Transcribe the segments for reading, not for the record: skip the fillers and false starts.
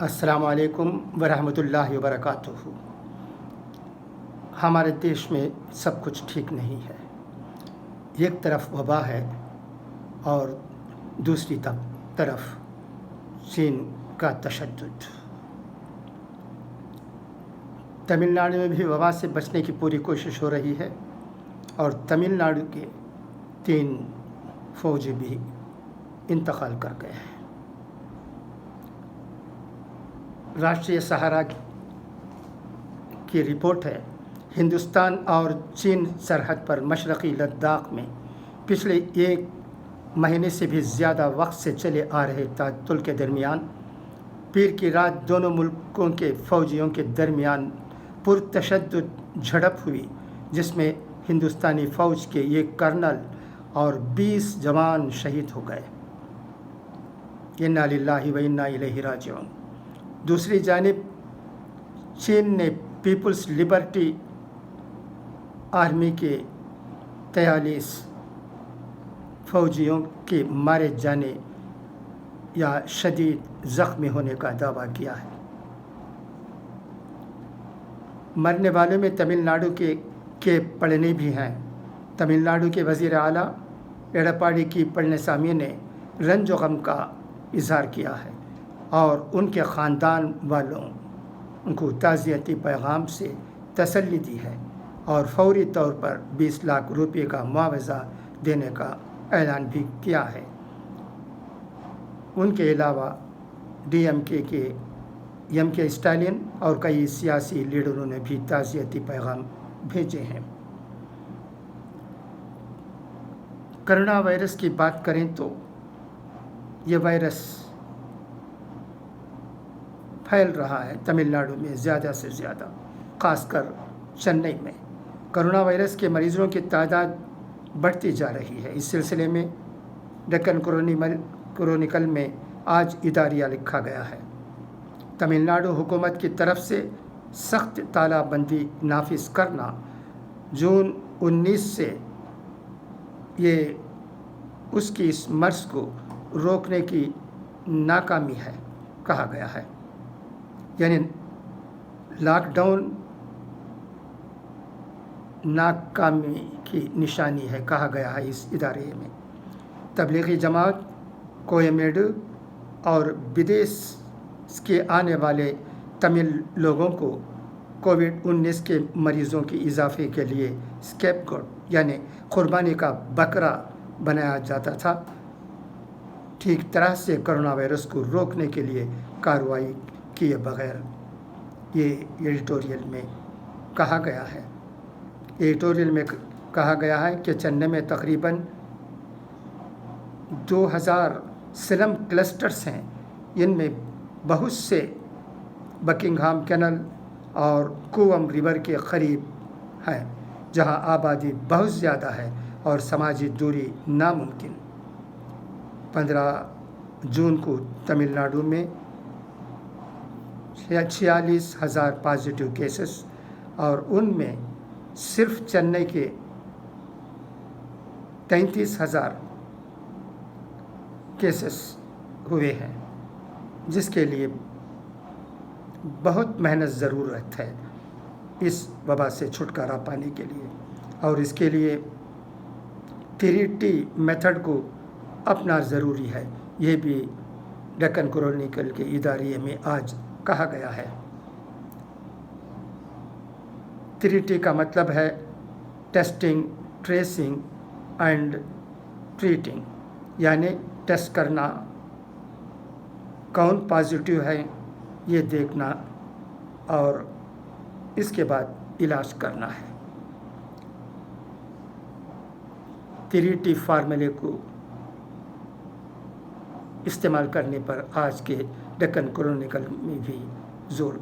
अस्सलाम वालेकुम वरहमतुल्लाहि वबरकातुहू। हमारे देश में सब कुछ ठीक नहीं है। एक तरफ वबा है और दूसरी तरफ चीन का तशद्दुद। तमिलनाडु में भी वबा से बचने की पूरी कोशिश हो रही है और तमिलनाडु के 3 फौजी भी इंतकाल कर गए हैं। राष्ट्रीय सहारा की रिपोर्ट है, हिंदुस्तान और चीन सरहद पर मशरक़ी लद्दाख में पिछले 1 महीने से भी ज़्यादा वक्त से चले आ रहे तातुल के दरमियान पीर की रात दोनों मुल्कों के फ़ौजियों के दरमियान पुरतशद्दुद झड़प हुई, जिसमें हिंदुस्तानी फ़ौज के 1 कर्नल और 20 जवान शहीद हो गए। इन्ना लिल्लाहि व इन्ना इलैहि राजिऊन। दूसरी जानिब चीन ने पीपल्स लिबर्टी आर्मी के 43 फौजियों के मारे जाने या शदीद ज़ख्मी होने का दावा किया है। मरने वालों में तमिलनाडु के पढ़ने भी हैं। तमिलनाडु के वज़ीर आला एडप्पाडी की पळनिसामी ने रंज गम का इजहार किया है और उनके ख़ानदान वालों उनको ताज़ियती पैगाम से तसल्ली दी है और फौरी तौर पर 20 लाख रुपये का मुआवजा देने का ऐलान भी किया है। उनके अलावा डीएमके के एमके स्टालिन और कई सियासी लीडरों ने भी ताज़ियती पैगाम भेजे हैं। कोरोना वायरस की बात करें तो ये वायरस फैल रहा है तमिलनाडु में ज़्यादा से ज़्यादा, ख़ासकर चेन्नई में। कोरोना वायरस के मरीज़ों की तादाद बढ़ती जा रही है। इस सिलसिले में डेक्कन क्रॉनिकल में आज इदारिया लिखा गया है, तमिलनाडु हुकूमत की तरफ से सख्त तालाबंदी नाफिज करना जून 19 से ये उसकी इस मर्ज़ को रोकने की नाकामी है कहा गया है, यानी लॉकडाउन नाकामी की निशानी है कहा गया है इस इदारे में। तबलीगी जमात कोयमेडू और विदेश के आने वाले तमिल लोगों को कोविड-19 के मरीज़ों के इजाफे के लिए स्कैपगोट यानी कुर्बानी का बकरा बनाया जाता था। ठीक तरह से कोरोना वायरस को रोकने के लिए कार्रवाई किए बगैर ये एडिटोरियल में कहा गया है। एडिटोरियल में कहा गया है कि चेन्नई में तकरीबन 2000 स्लम क्लस्टर्स हैं। इनमें बहुत से बकिंघम कैनल और कूवम रिवर के करीब हैं, जहां आबादी बहुत ज़्यादा है और समाजी दूरी नामुमकिन। 15 जून को तमिलनाडु में 46,000 पॉजिटिव केसेस और उनमें सिर्फ चेन्नई के 33,000 केसेस हुए हैं, जिसके लिए बहुत मेहनत ज़रूरत है इस वबा से छुटकारा पाने के लिए, और इसके लिए 3T मेथड को अपना ज़रूरी है। ये भी डेक्कन क्रॉनिकल के इदारे में आज कहा गया है। 3T का मतलब है टेस्टिंग, ट्रेसिंग एंड ट्रीटिंग, यानी टेस्ट करना, कौन पॉजिटिव है ये देखना और इसके बाद इलाज करना है। 3T फार्मूले को इस्तेमाल करने पर आज के डेक्कन क्रॉनिकल में भी जोर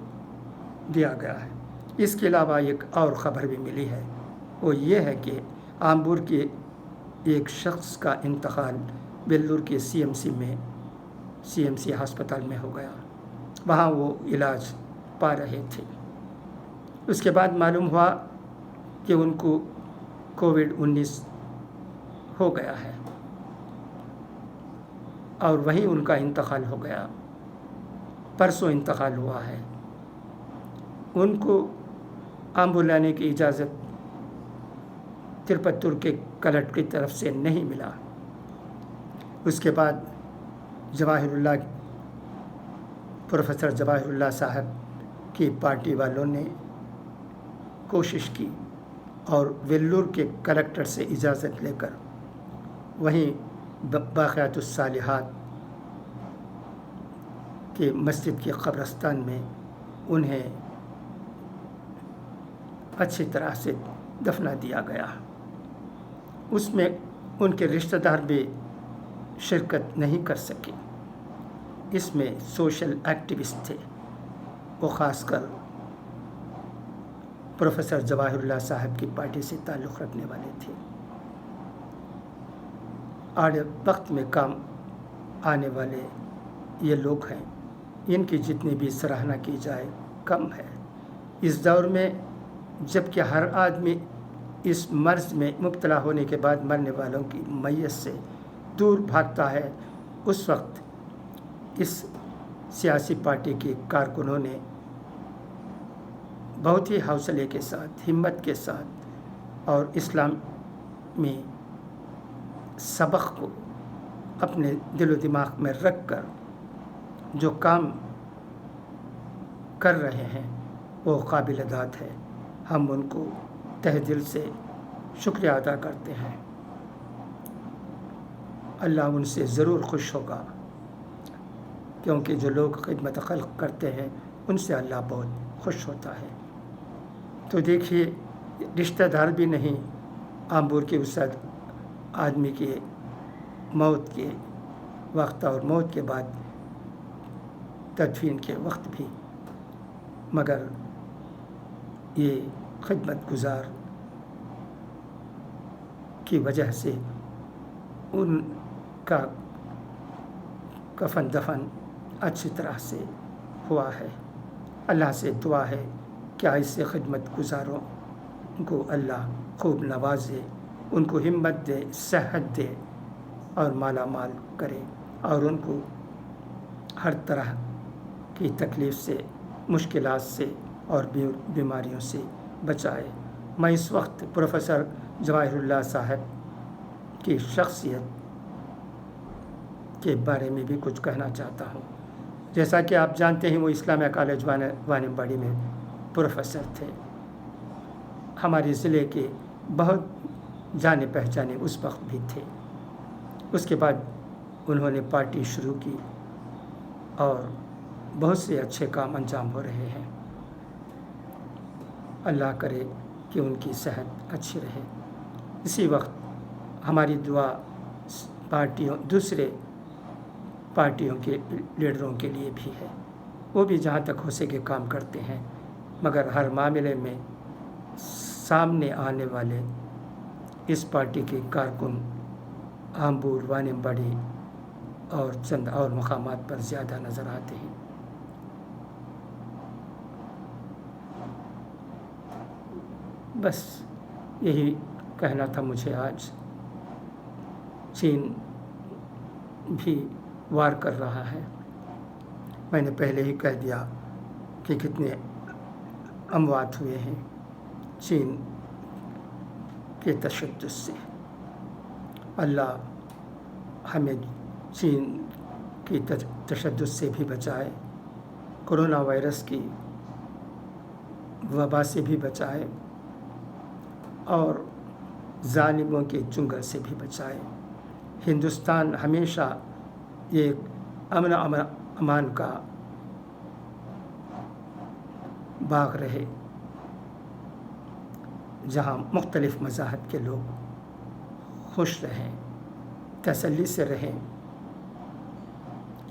दिया गया है। इसके अलावा एक और ख़बर भी मिली है, वो ये है कि आम्बूर के एक शख्स का इंतकाल वेल्लूर के CMC हस्पताल में हो गया। वहाँ वो इलाज पा रहे थे। उसके बाद मालूम हुआ कि उनको कोविड-19 हो गया है और वहीं उनका इंतकाल हो गया। परसों इंतकाल हुआ है। उनको आंबू लाने की इजाज़त तिरुपत्तूर के कलेक्टर की तरफ से नहीं मिला। उसके बाद प्रोफेसर जवाहिरुल्लाह साहब की पार्टी वालों ने कोशिश की और वेल्लूर के कलेक्टर से इजाज़त लेकर वहीं बाक़ियातुस सालिहात के मस्जिद के कब्रिस्तान में उन्हें अच्छी तरह से दफना दिया गया। उसमें उनके रिश्तेदार भी शिरकत नहीं कर सके। इसमें सोशल एक्टिविस्ट थे, वो ख़ासकर प्रोफेसर जवाहिरुल्लाह साहब की पार्टी से ताल्लुक़ रखने वाले थे। आड़े वक्त में काम आने वाले ये लोग हैं, इनकी जितनी भी सराहना की जाए कम है। इस दौर में जबकि हर आदमी इस मर्ज़ में मुब्तला होने के बाद मरने वालों की मैयत से दूर भागता है, उस वक्त इस सियासी पार्टी के कारकुनों ने बहुत ही हौसले के साथ, हिम्मत के साथ और इस्लाम में सबक को अपने दिलो दिमाग में रख कर जो काम कर रहे हैं वो काबिल दाद है। हम उनको तहे दिल से शुक्रिया अदा करते हैं। अल्लाह उनसे ज़रूर खुश होगा, क्योंकि जो लोग खिदमत खल्क़ करते हैं उनसे अल्लाह बहुत खुश होता है। तो देखिए, रिश्तेदार भी नहीं, आंबूर के उस आदमी के मौत के वक्त और मौत के बाद तदफीन के वक्त भी, मगर ये खिदमत गुज़ार की वजह से उनका कफन दफन अच्छी तरह से हुआ है। अल्लाह से दुआ है कि ऐसे खिदमत गुज़ारों को अल्लाह खूब नवाजे, उनको हिम्मत दे, सेहत दे और माला माल करे और उनको हर तरह की तकलीफ़ से, मुश्किलात से और बीमारियों से बचाए। मैं इस वक्त प्रोफेसर जवाहिरुल्लाह साहब की शख्सियत के बारे में भी कुछ कहना चाहता हूँ। जैसा कि आप जानते हैं, वो इस्लामिया कॉलेज वानिम्बाड़ी में प्रोफेसर थे। हमारे ज़िले के बहुत जाने पहचाने उस वक्त भी थे। उसके बाद उन्होंने पार्टी शुरू की और बहुत से अच्छे काम अंजाम हो रहे हैं। अल्लाह करे कि उनकी सेहत अच्छी रहे। इसी वक्त हमारी दुआ दूसरे पार्टियों के लीडरों के लिए भी है। वो भी जहाँ तक हो सके काम करते हैं, मगर हर मामले में सामने आने वाले इस पार्टी के कारकुन आंबूर, वानिम्बाड़ी और चंद और मकामात पर ज़्यादा नज़र आते हैं। बस यही कहना था मुझे आज। चीन भी वार कर रहा है। मैंने पहले ही कह दिया कि कितने अमवात हुए हैं चीन के तशद्दुद से। अल्लाह हमें चीन की तशद्दुद से भी बचाए, कोरोना वायरस की वबा से भी बचाए और ज़ालिमों के चुंगल से भी बचाए। हिंदुस्तान हमेशा एक अमान का बाग रहे, जहाँ मुख्तलिफ़ मज़ाहब के लोग खुश रहें, तसल्ली से रहें।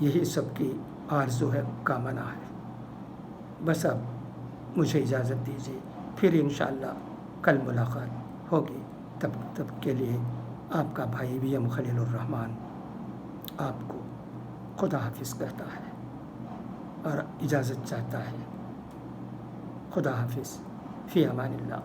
यही सबकी आरज़ू है, कामना है। बस अब मुझे इजाज़त दीजिए, फिर इंशाअल्लाह कल मुलाकात होगी। तब के लिए आपका भाई वीएम खलीलुर रहमान आपको खुदा हाफिज़ कहता है और इजाज़त चाहता है। खुदा हाफिज़, फ़ी अमानिल्लाह।